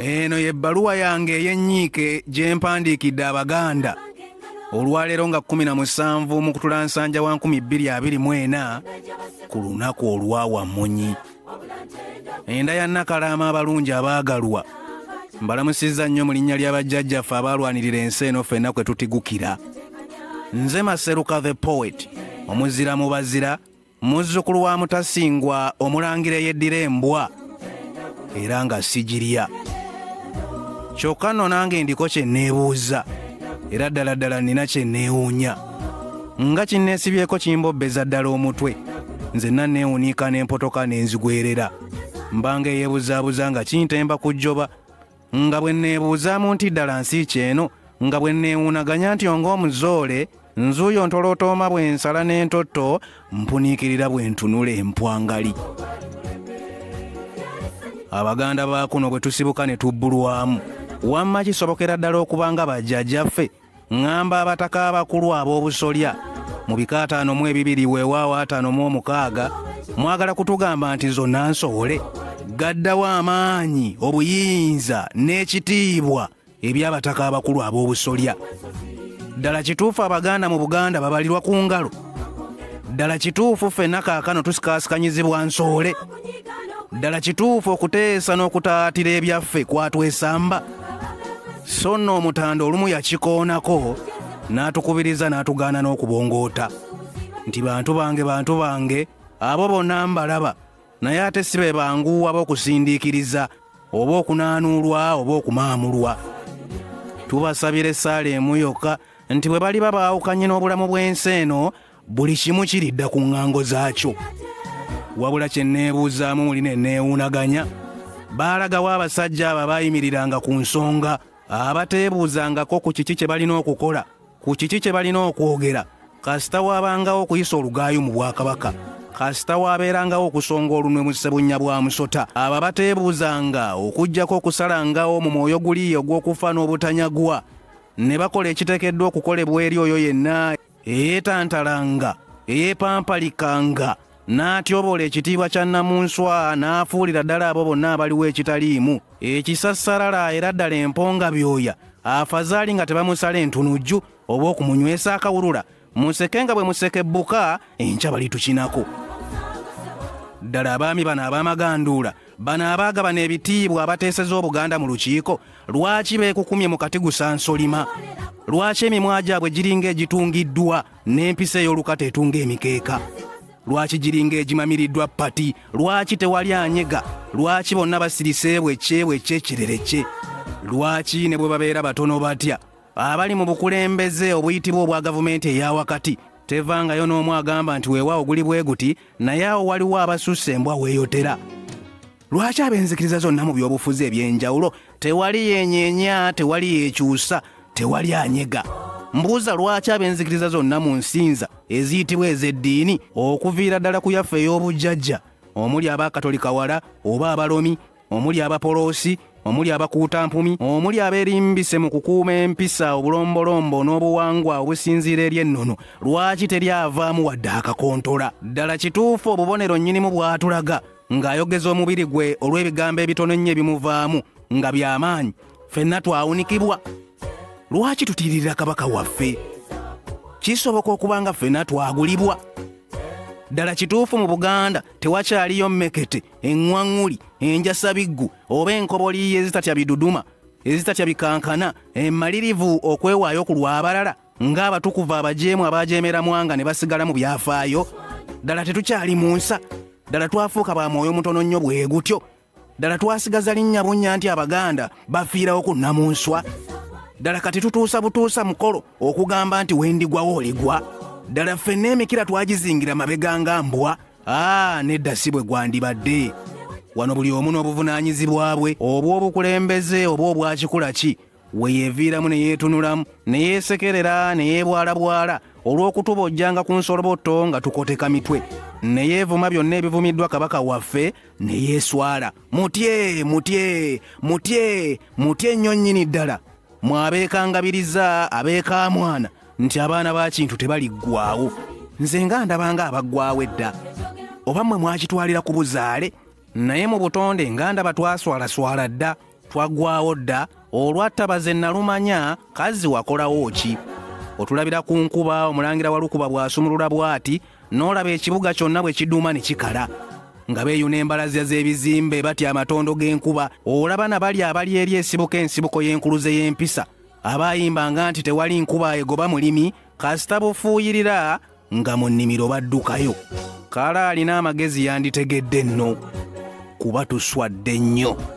Eno y'ebbaluwa yange ey'ennyiike gye mpandiikidde Abaganda olwaleero nga 17 mu Kutulansanja wa 2024 ku lunaku olwawamunyi. Enda ya Nakalama abalungi abaagalwa, mbalamusizza nnyo mu linnya lya bajjajjaffe abaalwanirira ensi eno ffenna kwe tutigukira. Nze Maseruka the Poet, omuzira mu bazira, muzzukulu wa Mutasingwa omulangira eyeddira embwa era nga sigirya. Kyokka nno nange ndiko kye neebuuza era ddala nina kye neewuunya. Nga kinneesibyeko kimbobbeza ddala omutwe, nzenna neewuniika n'empotoka n'enzigwerera. Mbanga eyeebuzaabuza nga kintemba ku jjoba, nga bwe neebuuzaamu nti ddala nsi kyeno, nga bwe neewuunaganya nti ng'omuzoole nzuuyo ntolootooma bwe nsala n'entotto, mpuniikirira bwe ntunula empwangali. Abaganda ba kuno bwe tusibuka ne tubbulwamu, wamma kisobokera ddala okuba nga bajjajjaffe, ŋŋamba abataka abakulu ab'obusolya mu bika 52 weewaawo 56 mwagala kutugamba nti zonna nsowole. Gaddawo amaanyi, obuyinza n'ekitiibwa eby'abataka abakulu ab'obusolya. Ddala kituufu Abaganda mu Buganda babalirwa ku ngalo? Ddala kituufu ffenna kaakano tusikaasikanyizibwa nsowole? Ddala kituufu okuteesa n'okutaatira ebyaffe kwatwesamba? So nno omutanda olumu yakikoonako n'atukubiriza n'atugaana n'okubongoota nti bantu bange abo bonna mbalaba, naye ate si be banguwa b'okusindiikiriza oba okunaanuulwa oba okumaamulwa. Tubasabira essaala emu yokka nti bwe bali babaawukanye n'obulamu bw'ensi eno, buli kimu kiridda ku ŋŋango zaakyo. Wabula kye neebuuzaamu muli ne neewuunaganya, baalagawo abasajja abo abaayimiriranga ku nsonga, abateebuuzangako ku kiki kye balina okukola, ku kiki kye balina okwogera, kasita waabangawo okuyisa olugaayo mu Bwakabaka, kasita waabeerangawo okusonga olunwe mu Ssebunnya bwa Musota. Abo bateebuuzanga okuggyako okusalangawo mu mwoyo guli ogw'okufa n'obutanyagwa, ne bakola ekiteekeddwa okukolebwa eri oyo yenna eyeetantalanga, eyeepampalikanga, n'atyobola ekitiibwa kya Nnamunswa, n'afuulira ddala abo bonna abaliwo ekitaliimu, ekisassalala era ddala emponga byoya, afazaali nga tebamusala entunujju oba okumunywesa akawulula. Museke nga bwe musekebbuka, enkya balitukinako. Ddala abaami bano ab'amaganduula, bano abaagabana ebitiibwa abateeseza Obuganda mu lukiiko, lwaki beekukumye mu kati gusansolima? Lwaki emimwa gyabwe giringa egitungiddwa n'empisa ey'olukata etunga emikeeka? Lwaki giringa egimamiriddwa pati? Lwaki tewali anyega? Lwaki bonna basirise bwekye kirereke? Lwaki ne bwe babeera batono batya, abali mu bukulembeze obuyitibwa obwa gavumenti eya wakati, tevangayo n'omu agamba nti weewaawo guli bwe guti, naye awo waliwo abasusse embwa weeyotera? Lwaki ab'enzikiriza zonna mu by'obufuzi eby'enjawulo tewali yenyeenya, tewali yeekyusa, tewali anyega? Mbuuza lwaki ab'enzikiriza zonna mu nsinza eziyitibwa ez'eddiini, okuviira ddala ku yaffe ey'obujjajja, omuli Abakatolika wala oba Abalomi, omuli Abapoloosi, omuli Abakuutampumi, omuli abeerimbise mu kukuuma empisa, obulombolombo n'obuwangwa obusinziira eri ennono, lwaki teri avaamu wadde akakontola? Ddala kituufu obubonero nnyinimu bw'atulaga ng'ayogeza omubiri gwe olw'ebigambo ebitono ennyo ebimuvaamu nga by'amaanyi, ffenna twawunikibwa? Lwaki tutiirira kabaka waffe? Kisoboka okuba nga ffenna twagulibwa? Ddala kituufu mu Buganda tewakyaliyo mmekete, eŋŋwaŋŋuli, enjasabiggu oba enkoboliyi ezitatya biduduma, ezitatya bikankana, emmalirivu okwewaayo ku lw'abalala ng'abatukuvu abajeemu abaajeemera mwanga ne basigala mu byafaayo? Ddala tetukyali mu nsa? Ddala twafuuka ba mwoyo mutono nnyo bwe gutyo? Ddala twasigaza linnya bunnya nti Abaganda bafiirawo ku Nnamunswa? Ddala kati tutuusa butuusa mukolo okugamba nti wendigwawo oligwa? Ddala ffenna emikira twagizingira mabega nga mbwa? Nedda si bwe gwandibadde. Wano buli omu n'obuvunaanyizibwa bwe, obw'obukulembeze oba obwa kikula ki, we yeeviiramu ne yeetunulamu, ne yeesekerera ne yeebwalabwala olw'okutubojjanga ku nsolobotto nga tukoteka mitwe, ne yeevuma byonna ebivumiddwa kabaka waffe, ne yeeswala. Mutye nnyo nnyini ddala, mwabeekangabiriza abeekamwana nti abaana ba kintu tebaliggwaawo. Nze nga ndabanga abaggwaawo edda, oba mmwe mwakitwalira ku buzaale? Naye mu butonde nga ndaba twaswalaswala dda. twaggwaawo dda olwattabaze nalumanya kazi wakolawo ki. Otulabira ku nkuba omulangira Walukuba bw'asumulula bw'ati n'olaba ekibuga kyonna bwe kiduuma ne kikala nga beeyuna embalazya z'ebizimbe batya amatondo g'enkuba. Olaba na bali abali eri esibuka ensibuko y'enkuluze y'empisa abaayimbanga nti tewali nkuba egoba mulimi kasita bufuuyirira nga mu nnimiro baddukayo. Kale alina amagezi yanditegedde nno kuba tuswadde nnyo.